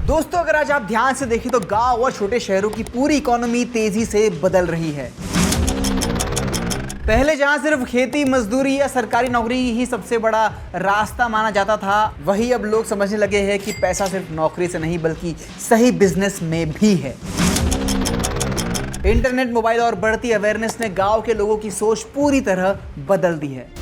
दोस्तों, अगर आज आप ध्यान से देखें तो गांव और छोटे शहरों की पूरी इकोनॉमी तेजी से बदल रही है। पहले जहां सिर्फ खेती, मजदूरी या सरकारी नौकरी ही सबसे बड़ा रास्ता माना जाता था, वही अब लोग समझने लगे हैं कि पैसा सिर्फ नौकरी से नहीं बल्कि सही बिजनेस में भी है। इंटरनेट, मोबाइल और बढ़ती अवेयरनेस ने गांव के लोगों की सोच पूरी तरह बदल दी है।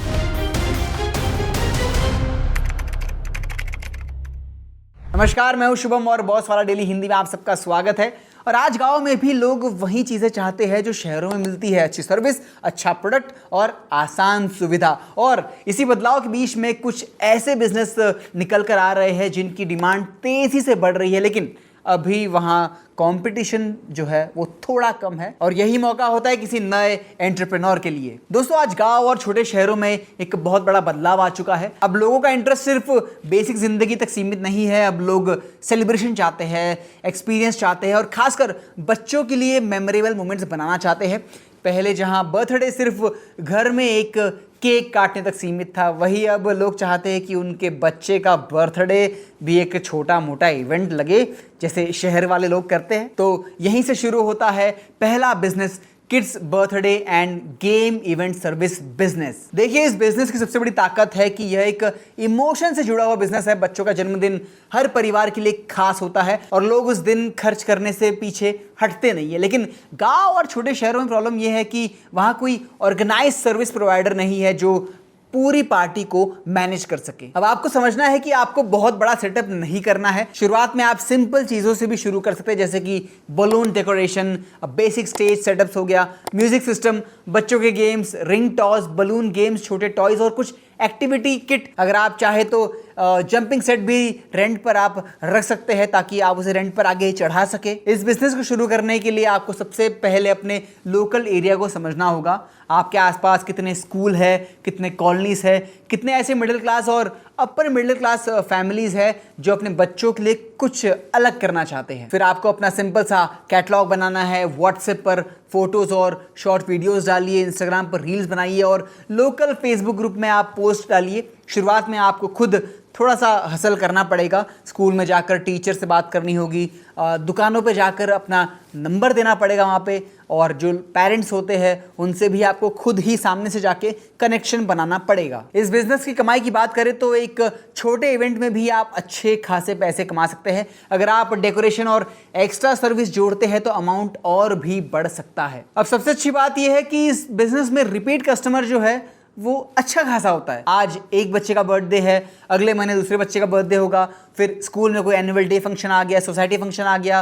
नमस्कार, मैं हूं शुभम और बॉस वाला डेली हिंदी में आप सबका स्वागत है। और आज गांव में भी लोग वही चीजें चाहते हैं जो शहरों में मिलती है, अच्छी सर्विस, अच्छा प्रोडक्ट और आसान सुविधा। और इसी बदलाव के बीच में कुछ ऐसे बिजनेस निकल कर आ रहे हैं जिनकी डिमांड तेजी से बढ़ रही है, लेकिन अभी वहां कंपटीशन जो है वो थोड़ा कम है और यही मौका होता है किसी नए एंटरप्रेन्योर के लिए। दोस्तों, आज गांव और छोटे शहरों में एक बहुत बड़ा बदलाव आ चुका है। अब लोगों का इंटरेस्ट सिर्फ बेसिक जिंदगी तक सीमित नहीं है। अब लोग सेलिब्रेशन चाहते हैं, एक्सपीरियंस चाहते हैं और खासकर बच्चों के लिए मेमोरेबल मोमेंट्स बनाना चाहते हैं। पहले जहां बर्थडे सिर्फ घर में एक केक काटने तक सीमित था, वही अब लोग चाहते हैं कि उनके बच्चे का बर्थडे भी एक छोटा मोटा इवेंट लगे, जैसे शहर वाले लोग करते हैं। तो यहीं से शुरू होता है पहला business, kids birthday end game event service business. देखिए, इस बिजनेस की सबसे बड़ी ताकत है कि यह एक इमोशन से जुड़ा हुआ बिजनेस है। बच्चों का जन्मदिन हर परिवार के लिए खास होता है और लोग उस दिन खर्च करने से पीछे हटते नहीं है। लेकिन गांव और छोटे शहरों में प्रॉब्लम यह है कि वहां कोई ऑर्गेनाइज सर्विस प्रोवाइडर नहीं है जो पूरी पार्टी को मैनेज कर सके। अब आपको समझना है कि आपको बहुत बड़ा सेटअप नहीं करना है। शुरुआत में आप सिंपल चीजों से भी शुरू कर सकते हैं, जैसे कि balloon decoration, basic stage setups हो गया, म्यूजिक सिस्टम, बच्चों के games, ring toss, balloon games, छोटे टॉयज और कुछ एक्टिविटी किट। अगर आप चाहे तो जंपिंग सेट भी रेंट पर आप रख सकते हैं ताकि आप उसे रेंट पर आगे चढ़ा सके। इस बिजनेस को शुरू करने के लिए आपको सबसे पहले अपने लोकल एरिया को समझना होगा। आपके आसपास कितने स्कूल है, कितने कॉलोनीज है, कितने ऐसे मिडिल क्लास और अपर मिडिल क्लास फैमिलीज है जो अपने बच्चों के लिए कुछ अलग करना चाहते हैं। फिर आपको अपना सिंपल सा कैटलॉग बनाना है। व्हाट्सएप पर फोटोज और शॉर्ट वीडियोस डालिए, इंस्टाग्राम पर रील्स बनाइए और लोकल फेसबुक ग्रुप में आप पोस्ट डालिए। शुरुआत में आपको खुद थोड़ा सा हसल करना पड़ेगा। स्कूल में जाकर टीचर से बात करनी होगी, दुकानों पे जाकर अपना नंबर देना पड़ेगा वहाँ पे, और जो पेरेंट्स होते हैं उनसे भी आपको खुद ही सामने से जाके कनेक्शन बनाना पड़ेगा। इस बिजनेस की कमाई की बात करें तो एक छोटे इवेंट में भी आप अच्छे खासे पैसे कमा सकते हैं। अगर आप डेकोरेशन और एक्स्ट्रा सर्विस जोड़ते हैं तो अमाउंट और भी बढ़ सकता है। अब सबसे अच्छी बात यह है कि इस बिजनेस में रिपीट कस्टमर जो है वो अच्छा खासा होता है। आज एक बच्चे का बर्थडे है, अगले महीने दूसरे बच्चे का बर्थडे होगा, फिर स्कूल में कोई एनुअल डे फंक्शन आ गया, सोसाइटी फंक्शन आ गया,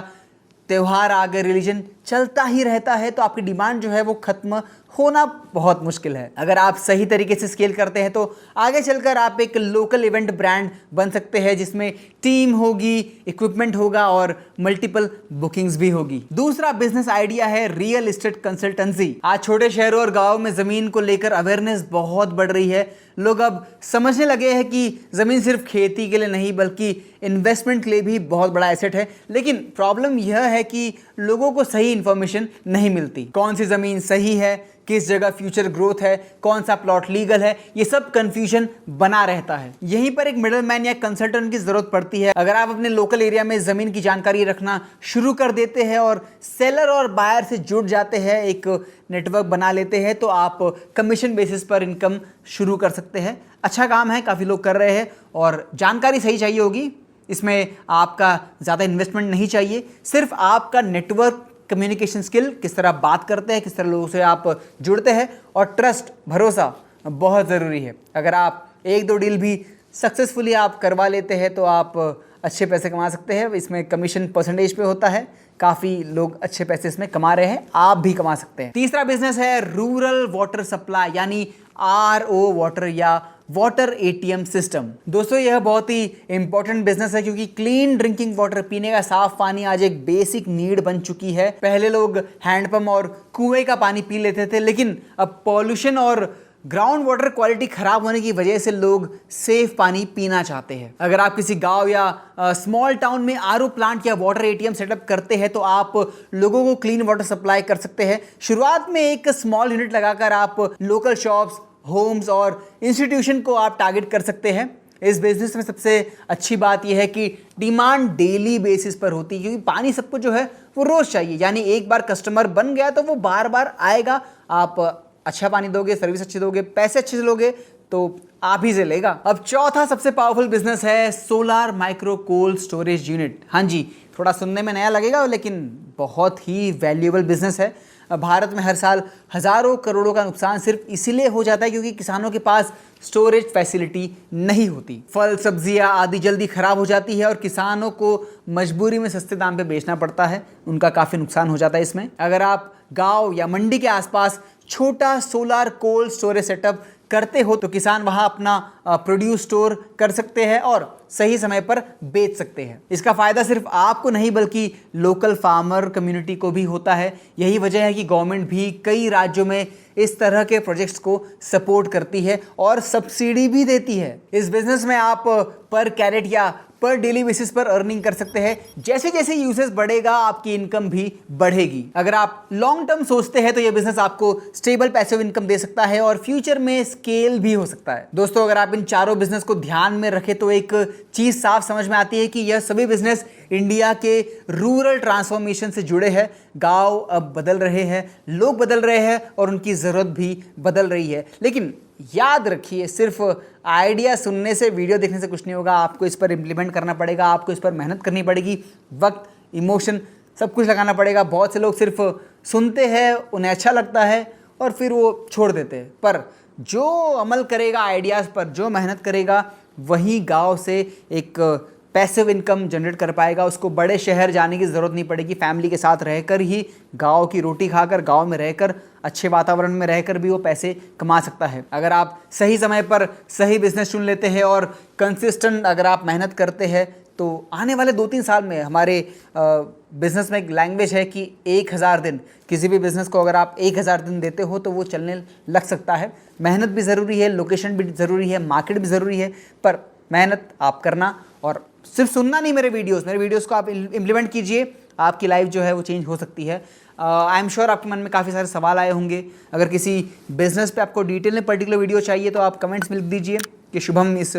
त्योहार आ गए, रिलीजन चलता ही रहता है। तो आपकी डिमांड जो है वो खत्म होना बहुत मुश्किल है। अगर आप सही तरीके से स्केल करते हैं तो आगे चलकर आप एक लोकल इवेंट ब्रांड बन सकते हैं जिसमें टीम होगी, इक्विपमेंट होगा और मल्टीपल बुकिंग्स भी होगी। दूसरा बिजनेस आइडिया है रियल एस्टेट कंसल्टेंसी। आज छोटे शहरों और गाँव में जमीन को लेकर अवेयरनेस बहुत बढ़ रही है। लोग अब समझने लगे हैं कि जमीन सिर्फ खेती के लिए नहीं बल्कि इन्वेस्टमेंट के लिए भी बहुत बड़ा एसेट है। लेकिन प्रॉब्लम यह है कि लोगों को सही इंफॉर्मेशन नहीं मिलती। कौन सी जमीन सही है, किस जगह फ्यूचर ग्रोथ है, कौन सा प्लॉट लीगल है, ये सब कंफ्यूजन बना रहता है। यहीं पर एक मिडलमैन या कंसल्टेंट की जरूरत पड़ती है। अगर आप अपने लोकल एरिया में जमीन की जानकारी रखना शुरू कर देते हैं और सेलर और बायर से जुड़ जाते हैं, एक नेटवर्क बना लेते हैं, तो आप कमीशन बेसिस पर इनकम शुरू कर सकते हैं। अच्छा काम है, काफ़ी लोग कर रहे हैं और जानकारी सही चाहिए होगी। इसमें आपका ज़्यादा इन्वेस्टमेंट नहीं चाहिए, सिर्फ आपका नेटवर्क, कम्युनिकेशन स्किल, किस तरह बात करते हैं, किस तरह लोगों से आप जुड़ते हैं, और ट्रस्ट, भरोसा बहुत ज़रूरी है। अगर आप एक दो डील भी सक्सेसफुली आप करवा लेते हैं तो आप अच्छे पैसे कमा सकते हैं। इसमें कमीशन परसेंटेज पे होता है। काफ़ी लोग अच्छे पैसे इसमें कमा रहे हैं, आप भी कमा सकते हैं। तीसरा बिजनेस है रूरल वाटर सप्लाई यानी RO वाटर या वाटर ATM सिस्टम। दोस्तों, यह बहुत ही इंपॉर्टेंट बिजनेस है क्योंकि क्लीन ड्रिंकिंग वाटर, पीने का साफ पानी आज एक बेसिक नीड बन चुकी है। पहले लोग हैंडपंप और कुएं का पानी पी लेते थे, लेकिन अब पॉल्यूशन और ग्राउंड वाटर क्वालिटी खराब होने की वजह से लोग सेफ पानी पीना चाहते हैं। अगर आप किसी गांव या स्मॉल टाउन में RO प्लांट या वाटर ATM सेटअप करते हैं तो आप लोगों को क्लीन वाटर सप्लाई कर सकते हैं। शुरुआत में एक स्मॉल यूनिट लगाकर आप लोकल शॉप्स, होम्स और इंस्टीट्यूशन को आप टारगेट कर सकते हैं। इस बिजनेस में सबसे अच्छी बात यह है कि डिमांड डेली बेसिस पर होती है, क्योंकि पानी सबको जो है वो रोज चाहिए। यानी एक बार कस्टमर बन गया तो वो बार बार आएगा। आप अच्छा पानी दोगे, सर्विस अच्छी दोगे, पैसे अच्छे से लोगे तो आप ही से लेगा। अब चौथा सबसे पावरफुल बिजनेस है solar micro cold storage unit. हाँ जी, थोड़ा सुनने में नया लगेगा लेकिन बहुत ही वैल्यूएबल बिजनेस है। भारत में हर साल हजारों करोड़ों का नुकसान सिर्फ इसीलिए हो जाता है क्योंकि किसानों के पास स्टोरेज फैसिलिटी नहीं होती। फल सब्जियां आदि जल्दी खराब हो जाती है और किसानों को मजबूरी में सस्ते दाम पे बेचना पड़ता है। उनका काफ़ी नुकसान हो जाता है इसमें। अगर आप गांव या मंडी के आसपास छोटा सोलार कोल्ड स्टोरेज सेटअप करते हो तो किसान वहां अपना प्रोड्यूस स्टोर कर सकते हैं और सही समय पर बेच सकते हैं। इसका फायदा सिर्फ आपको नहीं बल्कि लोकल फार्मर कम्युनिटी को भी होता है। यही वजह है कि गवर्नमेंट भी कई राज्यों में इस तरह के प्रोजेक्ट्स को सपोर्ट करती है और सब्सिडी भी देती है। इस बिजनेस में आप पर कैरेट या पर डेली बेसिस पर अर्निंग कर सकते हैं। जैसे जैसे यूसेज बढ़ेगा आपकी इनकम भी बढ़ेगी। अगर आप लॉन्ग टर्म सोचते हैं तो यह बिजनेस आपको स्टेबल पैसिव इनकम दे सकता है और फ्यूचर में स्केल भी हो सकता है। दोस्तों, अगर आप इन चारों बिजनेस को ध्यान में रखें तो एक चीज साफ समझ में आती है कि यह सभी बिजनेस इंडिया के रूरल ट्रांसफॉर्मेशन से जुड़े हैं। गांव अब बदल रहे हैं, लोग बदल रहे हैं और उनकी जरूरत भी बदल रही है। लेकिन याद रखिए, सिर्फ आइडिया सुनने से, वीडियो देखने से कुछ नहीं होगा। आपको इस पर इम्प्लीमेंट करना पड़ेगा, आपको इस पर मेहनत करनी पड़ेगी, वक्त, इमोशन सब कुछ लगाना पड़ेगा। बहुत से लोग सिर्फ सुनते हैं, उन्हें अच्छा लगता है और फिर वो छोड़ देते हैं। पर जो अमल करेगा आइडियाज़ पर, जो मेहनत करेगा, वही गांव से एक पैसिव इनकम जनरेट कर पाएगा। उसको बड़े शहर जाने की ज़रूरत नहीं पड़ेगी। फैमिली के साथ रहकर ही, गांव की रोटी खाकर, गांव में रहकर, अच्छे वातावरण में रहकर भी वो पैसे कमा सकता है। अगर आप सही समय पर सही बिजनेस चुन लेते हैं और कंसिस्टेंट अगर आप मेहनत करते हैं तो आने वाले 2-3 साल में, हमारे बिजनेस में एक लैंग्वेज है कि 1000 दिन, किसी भी बिजनेस को अगर आप 1000 दिन देते हो तो वो चलने लग सकता है। मेहनत भी ज़रूरी है, लोकेशन भी ज़रूरी है, मार्केट भी ज़रूरी है, पर मेहनत आप करना और सिर्फ सुनना नहीं। मेरे वीडियोस को आप इम्प्लीमेंट कीजिए, आपकी लाइफ जो है वो चेंज हो सकती है। आई एम श्योर आपके मन में काफ़ी सारे सवाल आए होंगे। अगर किसी बिजनेस पे आपको डिटेल में पर्टिकुलर वीडियो चाहिए तो आप कमेंट्स में लिख दीजिए कि शुभम इस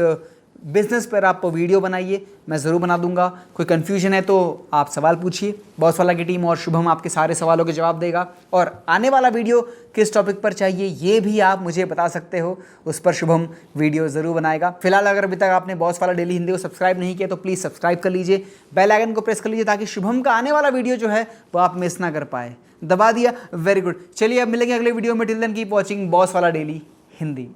बिजनेस पर आप वीडियो बनाइए, मैं ज़रूर बना दूंगा। कोई कन्फ्यूजन है तो आप सवाल पूछिए, बॉस वाला की टीम और शुभम आपके सारे सवालों के जवाब देगा। और आने वाला वीडियो किस टॉपिक पर चाहिए ये भी आप मुझे बता सकते हो, उस पर शुभम वीडियो ज़रूर बनाएगा। फिलहाल अगर अभी तक आपने बॉस वाला डेली हिंदी को सब्सक्राइब नहीं किया तो प्लीज़ सब्सक्राइब कर लीजिए, बेल आइकन को प्रेस कर लीजिए ताकि शुभम का आने वाला वीडियो जो है वो आप मिस ना कर पाए। दबा दिया, वेरी गुड। चलिए अब मिलेंगे अगले वीडियो में। Till then keep watching boss वाला डेली हिंदी।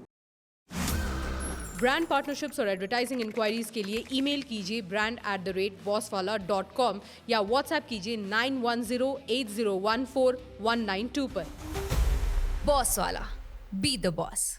ब्रांड पार्टनरशिप्स और एडवर्टाइजिंग इंक्वायरीज के लिए ईमेल कीजिए brand@bosswala.com या व्हाट्सएप कीजिए 9108014192 पर। बॉस वाला, बी द बॉस।